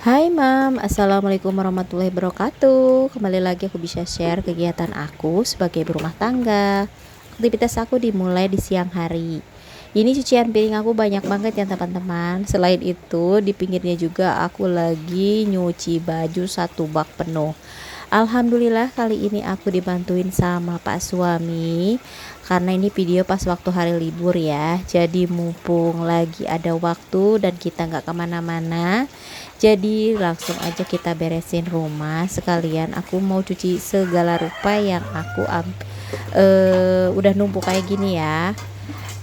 Hai Mam, Assalamualaikum warahmatullahi wabarakatuh. Kembali lagi aku bisa share kegiatan aku sebagai berumah tangga. Aktivitas aku dimulai di siang hari. Ini cucian piring aku banyak banget ya teman-teman. Selain itu di pinggirnya juga aku lagi nyuci baju satu bak penuh. Alhamdulillah kali ini aku dibantuin sama Pak suami. Karena ini video pas waktu hari libur ya. Jadi mumpung lagi ada waktu dan kita nggak kemana-mana, jadi langsung aja kita beresin rumah. Sekalian aku mau cuci segala rupa yang aku udah numpuk kayak gini ya.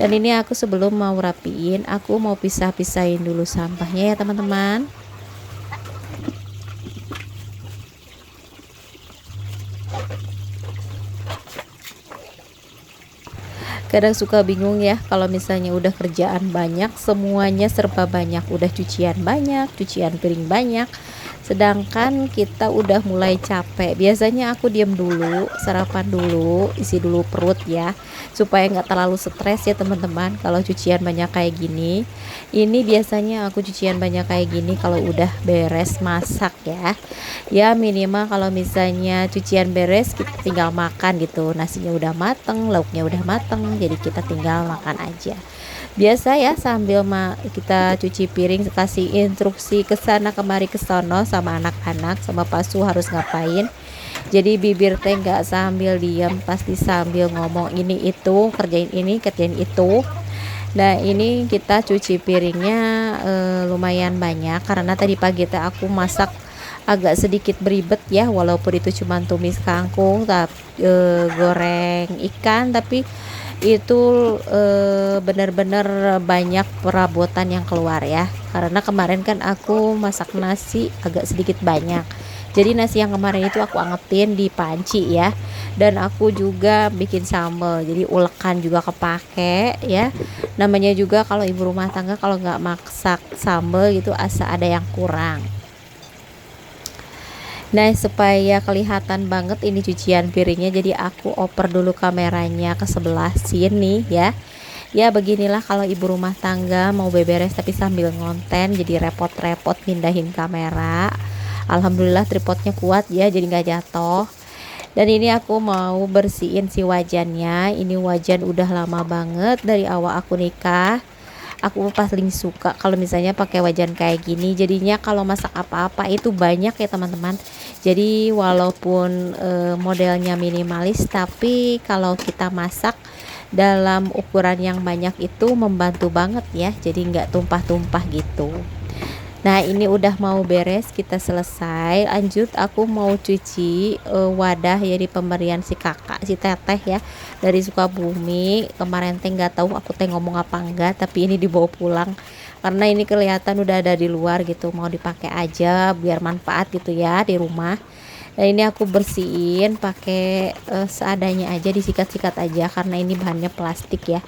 Dan ini aku sebelum mau rapiin, aku mau pisah-pisahin dulu sampahnya ya teman-teman. Kadang suka bingung ya kalau misalnya udah kerjaan banyak, semuanya serba banyak, udah cucian banyak, cucian piring banyak, sedangkan kita udah mulai capek. Biasanya aku diam dulu, sarapan dulu, isi dulu perut ya, supaya nggak terlalu stres ya teman-teman. Kalau cucian banyak kayak gini, ini biasanya aku cucian banyak kayak gini kalau udah beres masak ya. Ya minimal kalau misalnya cucian beres, kita tinggal makan gitu, nasinya udah mateng, lauknya udah mateng, jadi kita tinggal makan aja. Biasa ya sambil kita cuci piring kasih instruksi ke sana kemari ke sono sama anak-anak, sama pasu harus ngapain. Jadi bibir teh nggak sambil diam, pasti sambil ngomong ini itu, kerjain ini kerjain itu. Nah ini kita cuci piringnya lumayan banyak karena tadi pagi teh aku masak agak sedikit beribet ya, walaupun itu cuma tumis kangkung tapi goreng ikan, tapi itu benar-benar banyak perabotan yang keluar ya, karena kemarin kan aku masak nasi agak sedikit banyak. Jadi nasi yang kemarin itu aku angetin di panci ya, dan aku juga bikin sambal, jadi ulekan juga kepake ya. Namanya juga kalau ibu rumah tangga kalau nggak masak sambal gitu asa ada yang kurang. Nah supaya kelihatan banget ini cucian piringnya, jadi aku oper dulu kameranya ke sebelah sini ya. Ya beginilah kalau ibu rumah tangga mau beberes tapi sambil ngonten, jadi repot-repot pindahin kamera. Alhamdulillah tripodnya kuat ya, jadi nggak jatuh. Dan ini aku mau bersihin si wajannya. Ini wajan udah lama banget dari awal aku nikah. Aku paling suka kalau misalnya pakai wajan kayak gini, jadinya kalau masak apa-apa itu banyak ya teman-teman. Jadi walaupun modelnya minimalis, tapi kalau kita masak dalam ukuran yang banyak itu membantu banget ya, jadi nggak tumpah-tumpah gitu. Nah ini udah mau beres, kita selesai. Lanjut aku mau cuci wadah ya di pemberian si kakak, si teteh ya, dari Sukabumi. Kemarin teh nggak tahu aku teh ngomong apa enggak, tapi ini dibawa pulang karena ini kelihatan udah ada di luar gitu, mau dipakai aja biar manfaat gitu ya di rumah. Dan ini aku bersihin pakai seadanya aja, disikat-sikat aja karena ini bahannya plastik ya.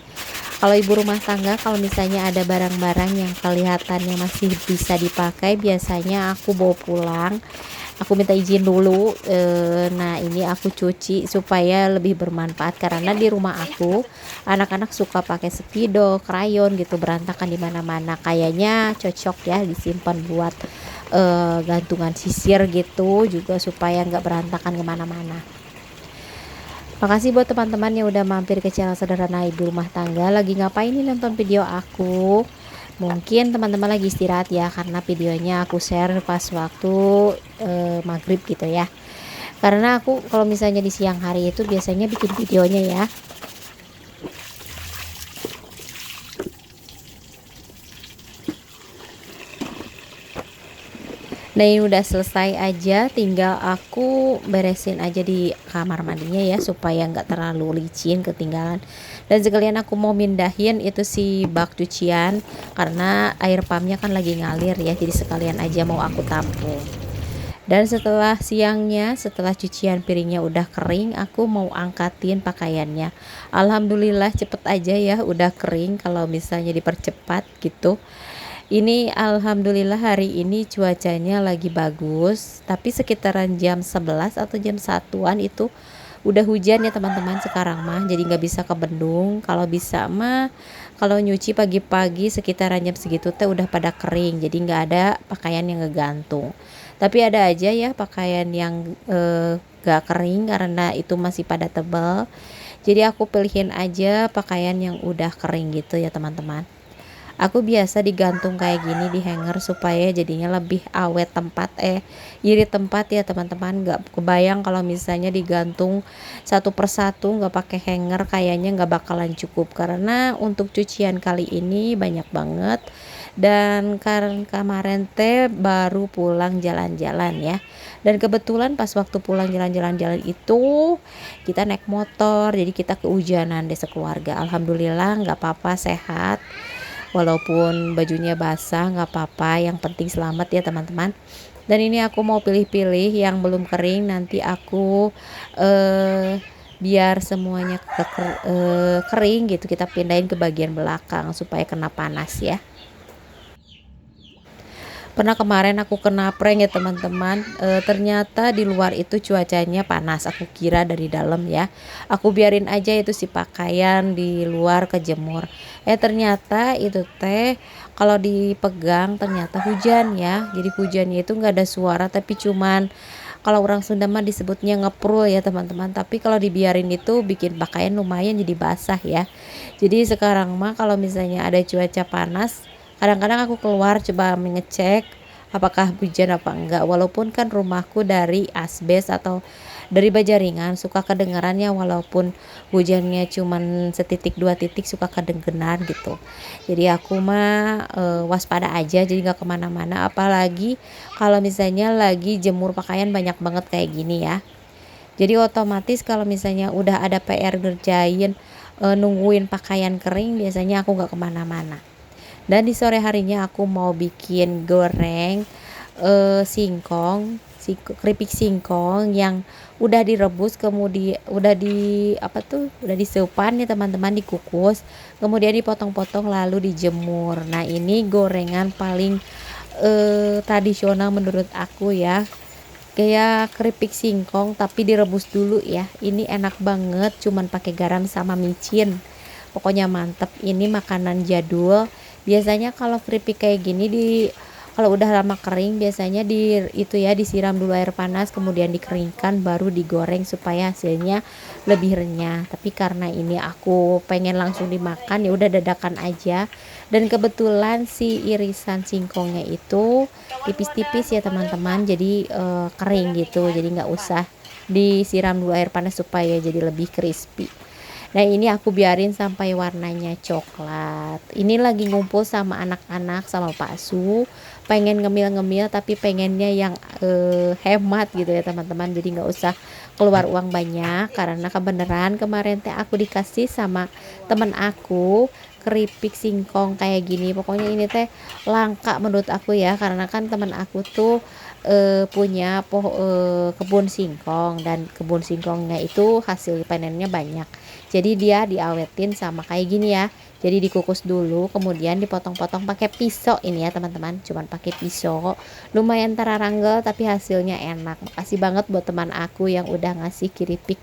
Kalau ibu rumah tangga kalau misalnya ada barang-barang yang kelihatannya masih bisa dipakai, biasanya aku bawa pulang, aku minta izin dulu. Nah ini aku cuci supaya lebih bermanfaat, karena di rumah aku anak-anak suka pakai spidol, krayon gitu berantakan di mana-mana. Kayaknya cocok ya disimpan buat gantungan sisir gitu juga, supaya nggak berantakan kemana-mana. Makasih buat teman-teman yang udah mampir ke channel sederhana ibu rumah tangga. Lagi ngapain nih nonton video aku? Mungkin teman-teman lagi istirahat ya, karena videonya aku share pas waktu maghrib gitu ya. Karena aku kalau misalnya di siang hari itu biasanya bikin videonya ya. Nah ini udah selesai aja, tinggal aku beresin aja di kamar mandinya ya, supaya nggak terlalu licin ketinggalan. Dan sekalian aku mau mindahin itu si bak cucian, karena air pumpnya kan lagi ngalir ya, jadi sekalian aja mau aku tampung. Dan setelah siangnya, setelah cucian piringnya udah kering, aku mau angkatin pakaiannya. Alhamdulillah cepet aja ya udah kering, kalau misalnya dipercepat gitu. Ini alhamdulillah hari ini cuacanya lagi bagus, tapi sekitaran jam 11 atau jam 1-an itu udah hujan ya teman-teman sekarang mah, jadi nggak bisa ke bendung. Kalau bisa mah kalau nyuci pagi-pagi sekitaran jam segitu teh udah pada kering, jadi nggak ada pakaian yang ngegantung. Tapi ada aja ya pakaian yang gak kering karena itu masih pada tebal. Jadi aku pilihin aja pakaian yang udah kering gitu ya teman-teman. Aku biasa digantung kayak gini di hanger supaya jadinya lebih awet tempat, irit tempat ya teman-teman. Nggak kebayang kalau misalnya digantung satu persatu nggak pakai hanger, kayaknya nggak bakalan cukup karena untuk cucian kali ini banyak banget. Dan karena kemarin teh baru pulang jalan-jalan ya, dan kebetulan pas waktu pulang jalan-jalan itu kita naik motor, jadi kita kehujanan deh sekeluarga. Alhamdulillah nggak apa-apa, sehat. Walaupun bajunya basah nggak apa-apa, yang penting selamat ya teman-teman. Dan ini aku mau pilih-pilih yang belum kering, nanti aku biar semuanya kering gitu kita pindahin ke bagian belakang supaya kena panas ya. Pernah kemarin aku kena prank ya teman-teman, ternyata di luar itu cuacanya panas, aku kira dari dalam ya, aku biarin aja itu si pakaian di luar kejemur, ternyata itu teh kalau dipegang ternyata hujan ya. Jadi hujannya itu nggak ada suara tapi cuman kalau orang Sunda mah disebutnya ngeprul ya teman-teman, tapi kalau dibiarin itu bikin pakaian lumayan jadi basah ya. Jadi sekarang mah kalau misalnya ada cuaca panas, kadang-kadang aku keluar coba mengecek apakah hujan apa enggak, walaupun kan rumahku dari asbes atau dari baja ringan suka kedengarannya, walaupun hujannya cuman setitik dua titik suka kedengeran gitu. Jadi aku mah waspada aja, jadi nggak kemana-mana, apalagi kalau misalnya lagi jemur pakaian banyak banget kayak gini ya. Jadi otomatis kalau misalnya udah ada PR ngerjain, nungguin pakaian kering, biasanya aku nggak kemana-mana. Dan di sore harinya aku mau bikin goreng singkong, keripik singkong yang udah direbus, kemudian udah disepan ya teman-teman, dikukus, kemudian dipotong-potong lalu dijemur. Nah ini gorengan paling tradisional menurut aku ya, kayak keripik singkong tapi direbus dulu ya. Ini enak banget, cuman pakai garam sama micin, pokoknya mantep. Ini makanan jadul. Biasanya kalau keripik kayak gini kalau udah lama kering biasanya disiram dulu air panas, kemudian dikeringkan baru digoreng supaya hasilnya lebih renyah. Tapi karena ini aku pengen langsung dimakan, ya udah dadakan aja. Dan kebetulan si irisan singkongnya itu tipis-tipis ya teman-teman, jadi kering gitu, jadi nggak usah disiram dulu air panas supaya jadi lebih crispy. Nah ini aku biarin sampai warnanya coklat. Ini lagi ngumpul sama anak-anak sama Pak Su, pengen ngemil-ngemil tapi pengennya yang hemat gitu ya teman-teman, jadi nggak usah keluar uang banyak. Karena kebenaran kemarin teh aku dikasih sama temen aku keripik singkong kayak gini. Pokoknya ini teh langka menurut aku ya, karena kan temen aku tuh punya kebun singkong, dan kebun singkongnya itu hasil panennya banyak. Jadi dia diawetin sama kayak gini ya. Jadi dikukus dulu, kemudian dipotong-potong pakai pisau ini ya teman-teman. Cuman pakai pisau. Lumayan tararanggel tapi hasilnya enak. Makasih banget buat teman aku yang udah ngasih keripik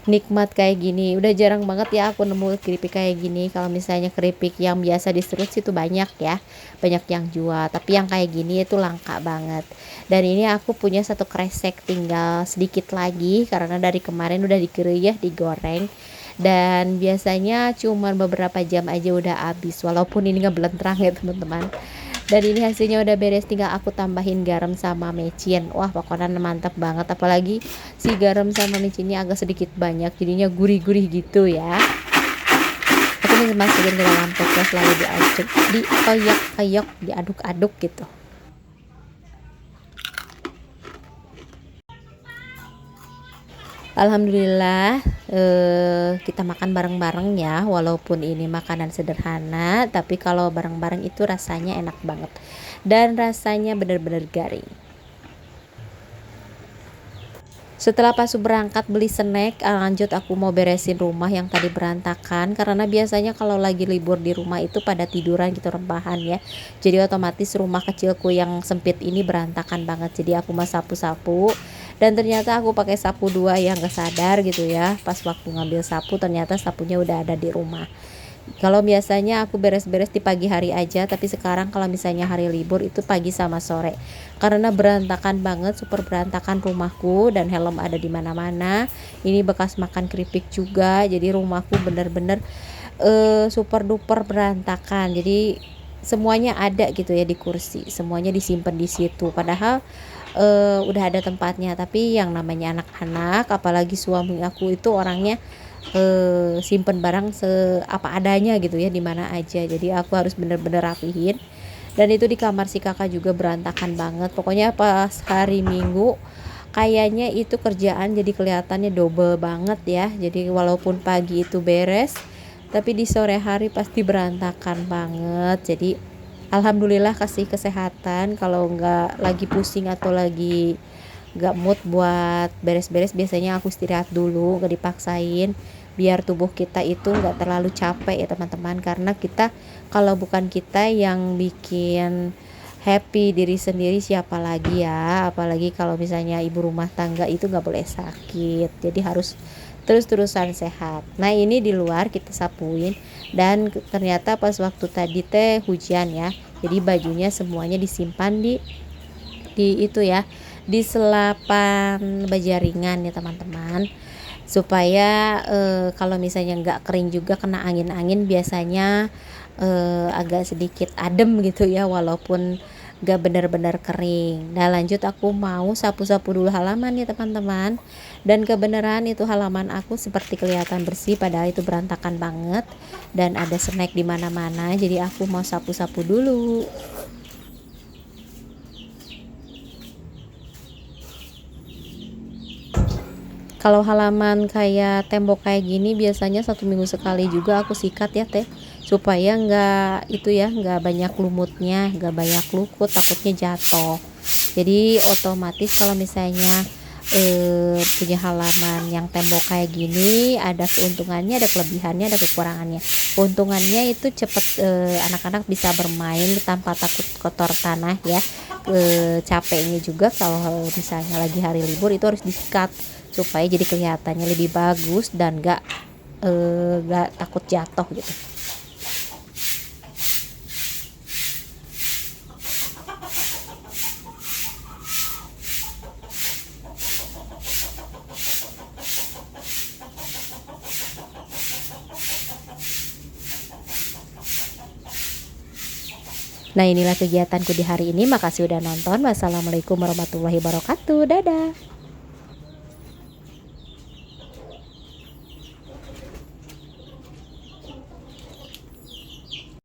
nikmat kayak gini. Udah jarang banget ya aku nemu keripik kayak gini. Kalau misalnya keripik yang biasa diserut itu banyak ya, banyak yang jual, tapi yang kayak gini itu langka banget. Dan ini aku punya satu kresek, tinggal sedikit lagi karena dari kemarin udah dikeryah digoreng, dan biasanya cuman beberapa jam aja udah habis, walaupun ini nggak belentrang ya teman-teman. Dan ini hasilnya udah beres, tinggal aku tambahin garam sama micin. Wah pokoknya mantap banget, apalagi si garam sama micinnya agak sedikit banyak, jadinya gurih-gurih gitu ya. Aku masukin ke dalam toples lalu dioyak-oyak, diaduk-aduk gitu. Alhamdulillah kita makan bareng-bareng ya, walaupun ini makanan sederhana tapi kalau bareng-bareng itu rasanya enak banget dan rasanya benar-benar garing. Setelah Pasu berangkat beli snack, lanjut aku mau beresin rumah yang tadi berantakan, karena biasanya kalau lagi libur di rumah itu pada tiduran gitu rebahan ya. Jadi otomatis rumah kecilku yang sempit ini berantakan banget. Jadi aku mau sapu-sapu, dan ternyata aku pakai sapu dua yang gak sadar gitu ya. Pas waktu ngambil sapu ternyata sapunya udah ada di rumah. Kalau biasanya aku beres-beres di pagi hari aja, tapi sekarang kalau misalnya hari libur itu pagi sama sore. Karena berantakan banget, super berantakan rumahku dan helm ada di mana-mana. Ini bekas makan keripik juga, jadi rumahku bener-bener super duper berantakan. Jadi semuanya ada gitu ya di kursi, semuanya disimpan di situ. Padahal udah ada tempatnya, tapi yang namanya anak-anak, apalagi suami aku itu orangnya simpen barang apa adanya gitu ya di mana aja. Jadi aku harus bener-bener rapihin. Dan itu di kamar si kakak juga berantakan banget. Pokoknya pas hari Minggu kayaknya itu kerjaan jadi kelihatannya double banget ya. Jadi walaupun pagi itu beres, tapi di sore hari pasti berantakan banget. Jadi alhamdulillah kasih kesehatan. Kalau nggak lagi pusing atau lagi nggak mood buat beres-beres, biasanya aku istirahat dulu, nggak dipaksain, biar tubuh kita itu nggak terlalu capek ya teman-teman. Karena kita, kalau bukan kita yang bikin happy diri sendiri, siapa lagi ya. Apalagi kalau misalnya ibu rumah tangga itu nggak boleh sakit, jadi harus terus-terusan sehat. Nah ini di luar kita sapuin, dan ternyata pas waktu tadi teh hujan ya, jadi bajunya semuanya disimpan di itu ya, di selapan bajaringan ya teman-teman, supaya kalau misalnya nggak kering juga kena angin-angin, biasanya agak sedikit adem gitu ya, walaupun nggak benar-benar kering. Nah lanjut, aku mau sapu-sapu dulu halaman ya teman-teman, dan kebenaran itu halaman aku seperti kelihatan bersih, padahal itu berantakan banget dan ada snack di mana-mana. Jadi aku mau sapu-sapu dulu. Kalau halaman kayak tembok kayak gini biasanya 1 minggu sekali juga aku sikat ya teh, supaya nggak itu ya, nggak banyak lumutnya, nggak banyak lukut, takutnya jatuh. Jadi otomatis kalau misalnya punya halaman yang tembok kayak gini, ada keuntungannya, ada kelebihannya, ada kekurangannya. Keuntungannya itu cepet, anak-anak bisa bermain tanpa takut kotor tanah ya. Capeknya juga kalau misalnya lagi hari libur itu harus disikat supaya jadi kelihatannya lebih bagus dan gak takut jatuh gitu. Nah inilah kegiatanku di hari ini. Makasih udah nonton. Wassalamualaikum warahmatullahi wabarakatuh. Dadah.